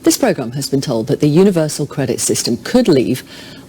This programme has been told that the universal credit system could leave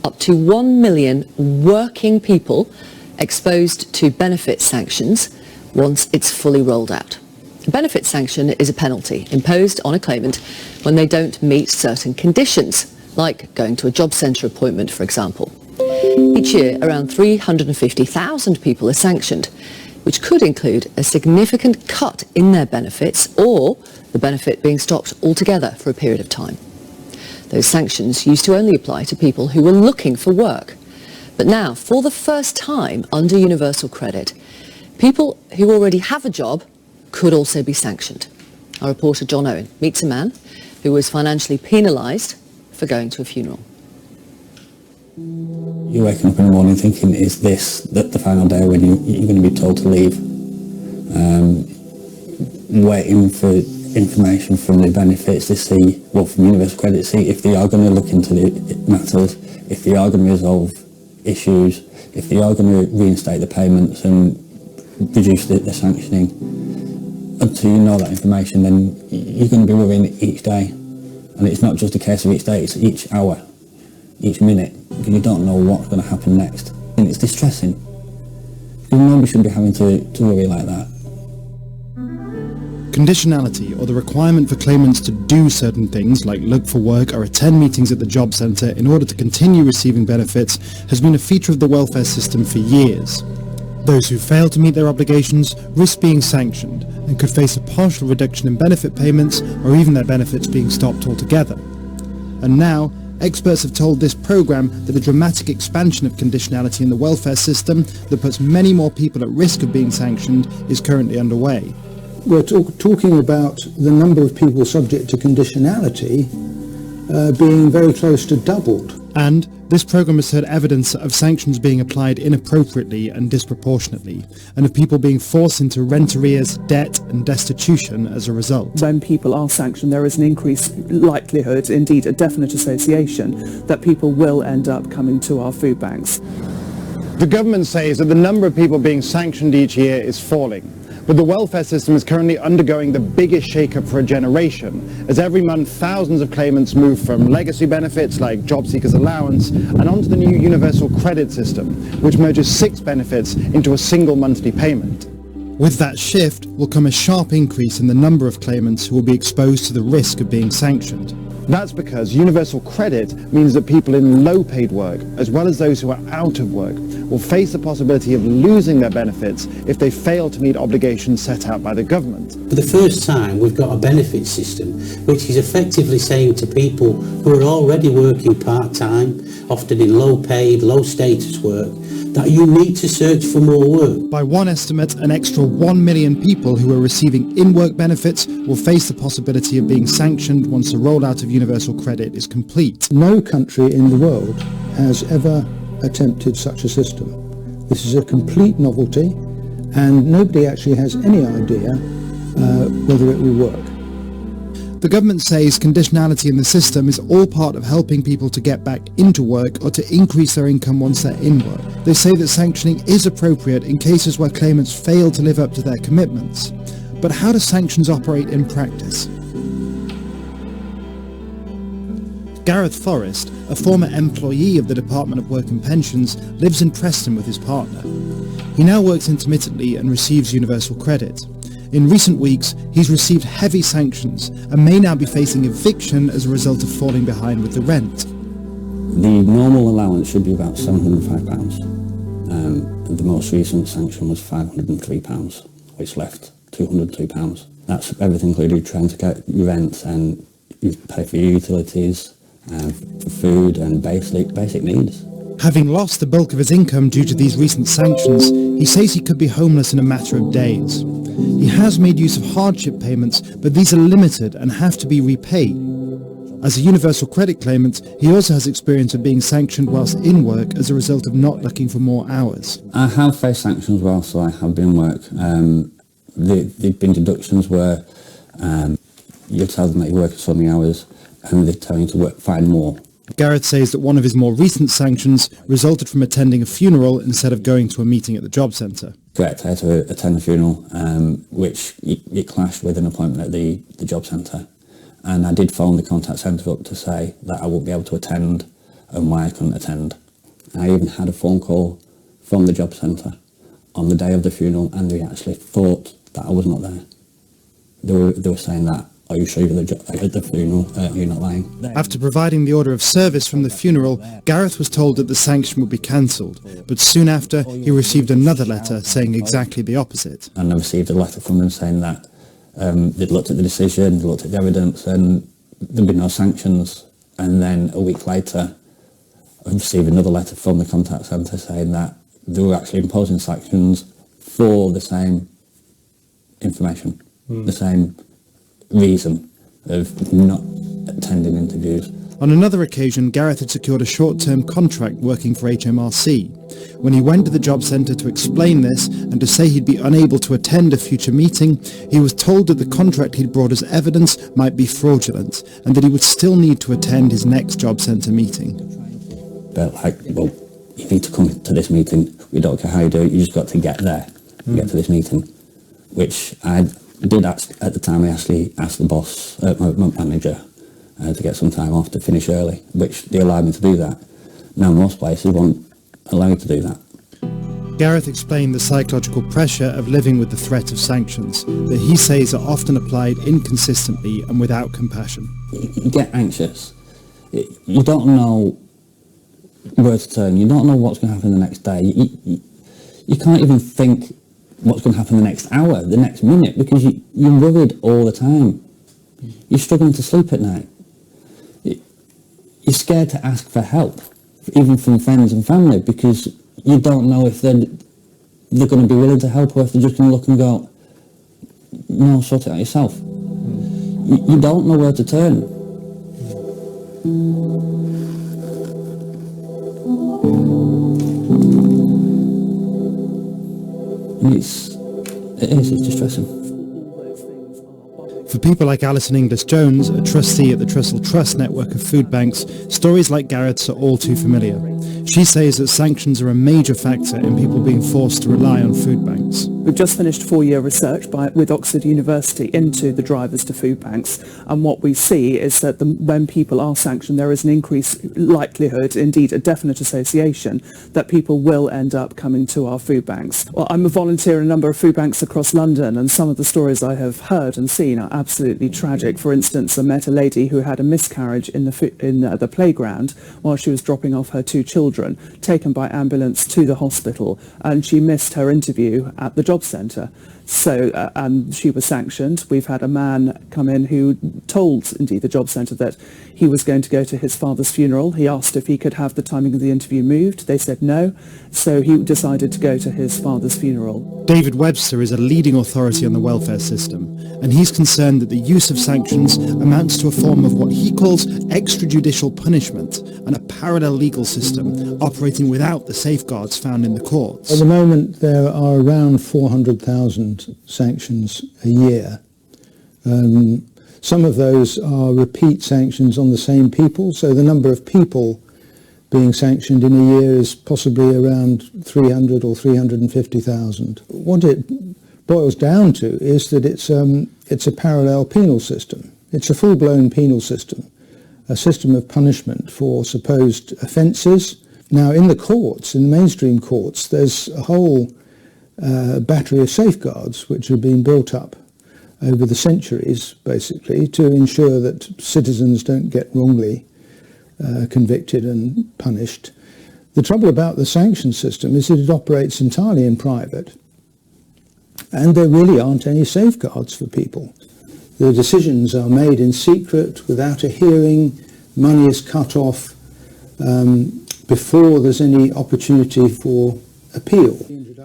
up to 1 million working people exposed to benefit sanctions once it's fully rolled out. A benefit sanction is a penalty imposed on a claimant when they don't meet certain conditions, like going to a job centre appointment, for example. Each year, around 350,000 people are sanctioned, which could include a significant cut in their benefits or the benefit being stopped altogether for a period of time. Those sanctions used to only apply to people who were looking for work. But now, for the first time under universal credit, people who already have a job could also be sanctioned. Our reporter John Owen meets a man who was financially penalised for going to a funeral. You're waking up in the morning thinking, is this the final day when you're going to be told to leave? Waiting for information from the benefits to see, well, from Universal Credit, to see if they are going to look into the matters, if they are going to resolve issues, if they are going to reinstate the payments and reduce the sanctioning. Until you know that information, then you're going to be worrying each day. And it's not just a case of each day, it's each hour, each minute, because you don't know what's going to happen next. And it's distressing. Nobody should be having to worry like that. Conditionality, or the requirement for claimants to do certain things like look for work or attend meetings at the job centre in order to continue receiving benefits, has been a feature of the welfare system for years. Those who fail to meet their obligations risk being sanctioned and could face a partial reduction in benefit payments or even their benefits being stopped altogether. And now, experts have told this programme that a dramatic expansion of conditionality in the welfare system that puts many more people at risk of being sanctioned is currently underway. We're talking about the number of people subject to conditionality being very close to doubled. And this programme has heard evidence of sanctions being applied inappropriately and disproportionately, and of people being forced into rent arrears, debt and destitution as a result. When people are sanctioned, there is an increased likelihood, indeed a definite association, that people will end up coming to our food banks. The government says that the number of people being sanctioned each year is falling. But the welfare system is currently undergoing the biggest shake-up for a generation, as every month thousands of claimants move from legacy benefits like job seekers allowance and onto the new universal credit system, which merges 6 benefits into a single monthly payment. With that shift will come a sharp increase in the number of claimants who will be exposed to the risk of being sanctioned. That's because universal credit means that people in low-paid work, as well as those who are out of work, will face the possibility of losing their benefits if they fail to meet obligations set out by the government. For the first time, we've got a benefit system which is effectively saying to people who are already working part-time, often in low-paid, low-status work, that you need to search for more work. By one estimate, an extra 1 million people who are receiving in-work benefits will face the possibility of being sanctioned once the rollout of universal credit is complete. No country in the world has ever attempted such a system. This is a complete novelty, and nobody actually has any idea whether it will work. The government says conditionality in the system is all part of helping people to get back into work or to increase their income once they're in work. They say that sanctioning is appropriate in cases where claimants fail to live up to their commitments. But how do sanctions operate in practice? Gareth Forrest, a former employee of the Department of Work and Pensions, lives in Preston with his partner. He now works intermittently and receives universal credit. In recent weeks, he's received heavy sanctions and may now be facing eviction as a result of falling behind with the rent. The normal allowance should be about £705. The most recent sanction was £503, which left £202. That's everything included, trying to get your rent and you pay for your utilities, for food and basic needs. Having lost the bulk of his income due to these recent sanctions, he says he could be homeless in a matter of days. He has made use of hardship payments, but these are limited and have to be repaid. As a universal credit claimant, he also has experience of being sanctioned whilst in work as a result of not looking for more hours. I have faced sanctions whilst I have been in work. There've been deductions where you tell them that you're working so many hours and they tell you to find more. Gareth says that one of his more recent sanctions resulted from attending a funeral instead of going to a meeting at the job centre. Correct, I had to attend the funeral, which it clashed with an appointment at the job centre. And I did phone the contact centre up to say that I wouldn't be able to attend and why I couldn't attend. I even had a phone call from the job centre on the day of the funeral, and they actually thought that I was not there. They were saying that, are you sure you're at the funeral? You're not lying. After providing the order of service from the funeral, Gareth was told that the sanction would be cancelled, but soon after he received another letter saying exactly the opposite. And I received a letter from them saying that they'd looked at the decision, they'd looked at the evidence, and there'd be no sanctions. And then a week later, I received another letter from the contact centre saying that they were actually imposing sanctions for the same information, the same reason of not attending interviews. On another occasion, Gareth had secured a short-term contract working for HMRC. When he went to the job centre to explain this and to say he'd be unable to attend a future meeting, he was told that the contract he'd brought as evidence might be fraudulent and that he would still need to attend his next job centre meeting. But well, you need to come to this meeting. We don't care how you do it, you just got to get there, get to this meeting. Which I did ask at the time. I actually asked the boss, my manager, to get some time off to finish early, which they allowed me to do that. Now most places won't allow you to do that. Gareth explained the psychological pressure of living with the threat of sanctions that he says are often applied inconsistently and without compassion. You get anxious. You don't know where to turn. You don't know what's going to happen the next day. You can't even think what's going to happen the next hour, the next minute, because you're worried all the time. You're struggling to sleep at night. You're scared to ask for help, even from friends and family, because you don't know if they're going to be willing to help or if they're just going to look and go, no, sort it out yourself. You don't know where to turn. And it's distressing. For people like Alison Inglis-Jones, a trustee at the Trestle Trust network of food banks, stories like Gareth's are all too familiar. She says that sanctions are a major factor in people being forced to rely on food banks. We've just finished 4-year research with Oxford University into the drivers to food banks, and what we see is that when people are sanctioned, there is an increased likelihood, indeed a definite association, that people will end up coming to our food banks. Well, I'm a volunteer in a number of food banks across London, and some of the stories I have heard and seen are absolutely tragic. For instance, I met a lady who had a miscarriage in the playground while she was dropping off her 2 children, taken by ambulance to the hospital, and she missed her interview at the job centre. So, and she was sanctioned. We've had a man come in who told, indeed, the job centre that he was going to go to his father's funeral. He asked if he could have the timing of the interview moved. They said no, so he decided to go to his father's funeral. David Webster is a leading authority on the welfare system, and he's concerned that the use of sanctions amounts to a form of what he calls extrajudicial punishment and a parallel legal system operating without the safeguards found in the courts. At the moment, there are around 400,000 sanctions a year. Some of those are repeat sanctions on the same people, so the number of people being sanctioned in a year is possibly around 300 or 350,000. What it boils down to is that it's a parallel penal system. It's a full-blown penal system, a system of punishment for supposed offences. Now, in the courts, in the mainstream courts, there's a whole battery of safeguards which have been built up over the centuries, basically, to ensure that citizens don't get wrongly convicted and punished. The trouble about the sanction system is that it operates entirely in private, and there really aren't any safeguards for people. The decisions are made in secret, without a hearing. Money is cut off before there's any opportunity for appeal.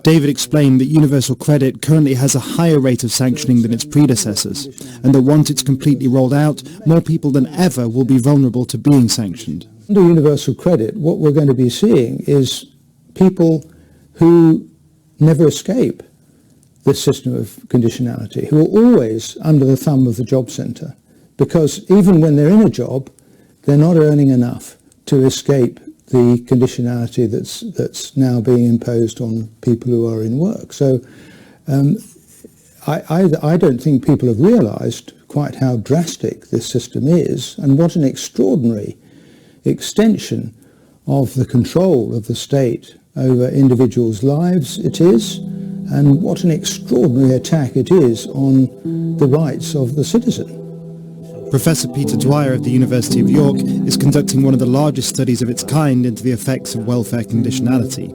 David explained that Universal Credit currently has a higher rate of sanctioning than its predecessors, and that once it's completely rolled out, more people than ever will be vulnerable to being sanctioned. Under Universal Credit, what we're going to be seeing is people who never escape this system of conditionality, who are always under the thumb of the job centre, because even when they're in a job, they're not earning enough to escape the conditionality that's now being imposed on people who are in work. So I don't think people have realised quite how drastic this system is and what an extraordinary extension of the control of the state over individuals' lives it is, and what an extraordinary attack it is on the rights of the citizen. Professor Peter Dwyer of the University of York is conducting one of the largest studies of its kind into the effects of welfare conditionality.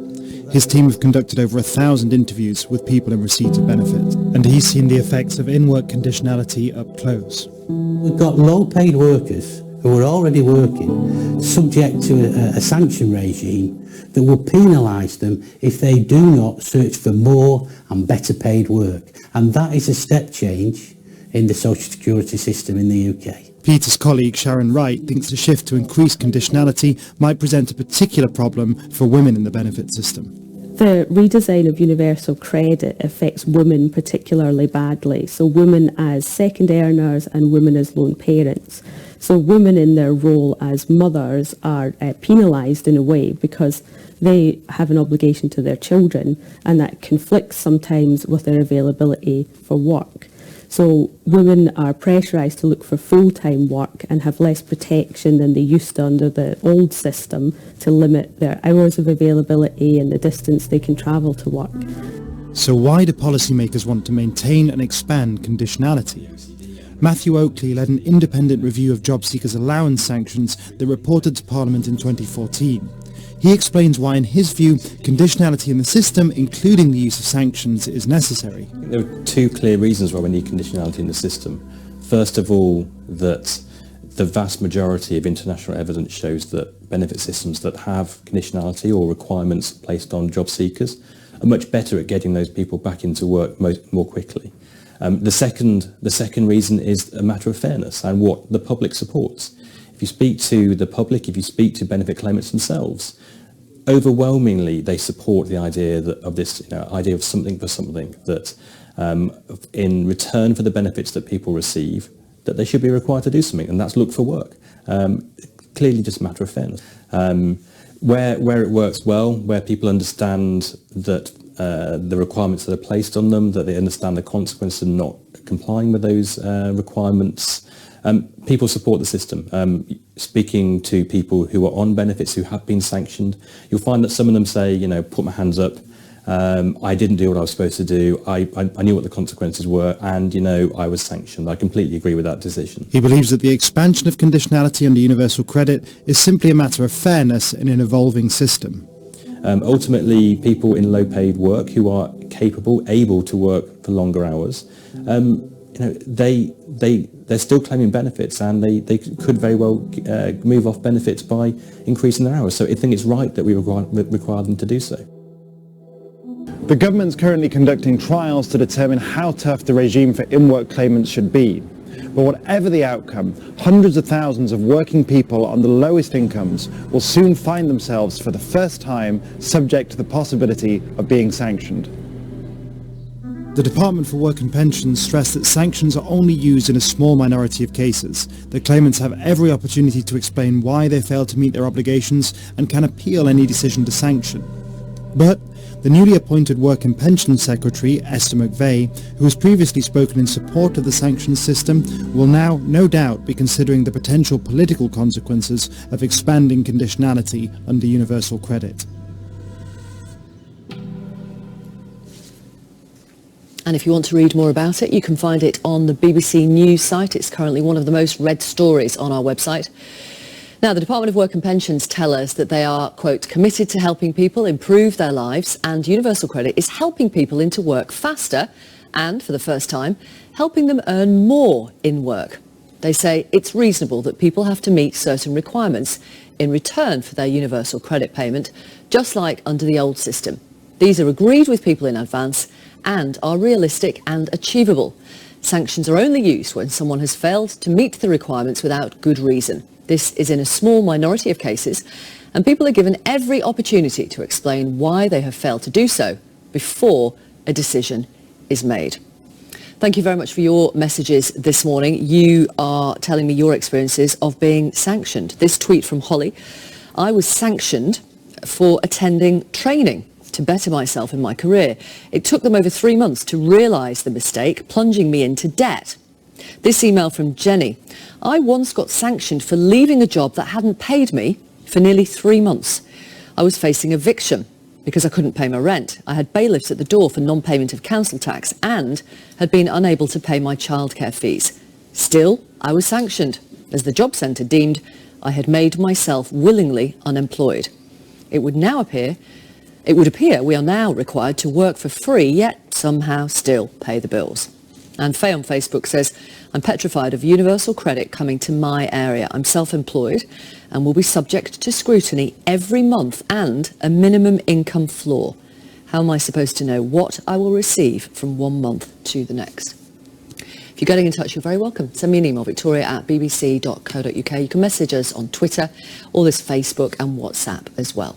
His team have conducted over 1,000 interviews with people in receipt of benefit, and he's seen the effects of in-work conditionality up close. We've got low-paid workers who are already working, subject to a sanction regime that will penalise them if they do not search for more and better paid work. And that is a step change in the social security system in the UK. Peter's colleague Sharon Wright thinks the shift to increased conditionality might present a particular problem for women in the benefit system. The redesign of universal credit affects women particularly badly, so women as second earners and women as lone parents. So women in their role as mothers are penalised in a way because they have an obligation to their children, and that conflicts sometimes with their availability for work. So women are pressurised to look for full-time work and have less protection than they used to under the old system to limit their hours of availability and the distance they can travel to work. So why do policymakers want to maintain and expand conditionality? Matthew Oakley led an independent review of job seekers' allowance sanctions that reported to Parliament in 2014. He explains why, in his view, conditionality in the system, including the use of sanctions, is necessary. There are two clear reasons why we need conditionality in the system. First of all, that the vast majority of international evidence shows that benefit systems that have conditionality or requirements placed on job seekers are much better at getting those people back into work more quickly. The second reason is a matter of fairness and what the public supports. If you speak to the public, if you speak to benefit claimants themselves, overwhelmingly they support the idea of this idea of something for something, that in return for the benefits that people receive, that they should be required to do something, and that's look for work. Clearly just a matter of fairness. Where it works well, where people understand that the requirements that are placed on them, that they understand the consequences of not complying with those requirements, people support the system. Speaking to people who are on benefits who have been sanctioned, you'll find that some of them say, put my hands up, I didn't do what I was supposed to do, I knew what the consequences were, and I was sanctioned. I completely agree with that decision. He believes that the expansion of conditionality under universal credit is simply a matter of fairness in an evolving system. Ultimately, people in low-paid work who are able to work for longer hours, they're still claiming benefits, and they could very well move off benefits by increasing their hours. So I think it's right that we require them to do so. The government's currently conducting trials to determine how tough the regime for in-work claimants should be. But whatever the outcome, hundreds of thousands of working people on the lowest incomes will soon find themselves for the first time subject to the possibility of being sanctioned. The Department for Work and Pensions stressed that sanctions are only used in a small minority of cases. The claimants have every opportunity to explain why they failed to meet their obligations and can appeal any decision to sanction. But the newly appointed Work and Pensions Secretary, Esther McVeigh, who has previously spoken in support of the sanctions system, will now, no doubt, be considering the potential political consequences of expanding conditionality under universal credit. And if you want to read more about it, you can find it on the BBC News site. It's currently one of the most read stories on our website. Now, the Department of Work and Pensions tell us that they are, quote, committed to helping people improve their lives, and Universal Credit is helping people into work faster and, for the first time, helping them earn more in work. They say it's reasonable that people have to meet certain requirements in return for their universal credit payment, just like under the old system. These are agreed with people in advance and are realistic and achievable. Sanctions are only used when someone has failed to meet the requirements without good reason. This is in a small minority of cases, and people are given every opportunity to explain why they have failed to do so before a decision is made. Thank you very much for your messages this morning. You are telling me your experiences of being sanctioned. This tweet from Holly: I was sanctioned for attending training to better myself in my career. It took them over 3 months to realise the mistake, plunging me into debt. This email from Jenny. I once got sanctioned for leaving a job that hadn't paid me for nearly 3 months. I was facing eviction because I couldn't pay my rent. I had bailiffs at the door for non-payment of council tax and had been unable to pay my childcare fees. Still, I was sanctioned, as the job centre deemed I had made myself willingly unemployed. It would appear we are now required to work for free, yet somehow still pay the bills. And Faye on Facebook says, I'm petrified of universal credit coming to my area. I'm self-employed and will be subject to scrutiny every month and a minimum income floor. How am I supposed to know what I will receive from one month to the next? If you're getting in touch, you're very welcome. Send me an email, victoria@bbc.co.uk. You can message us on Twitter, or this Facebook and WhatsApp as well.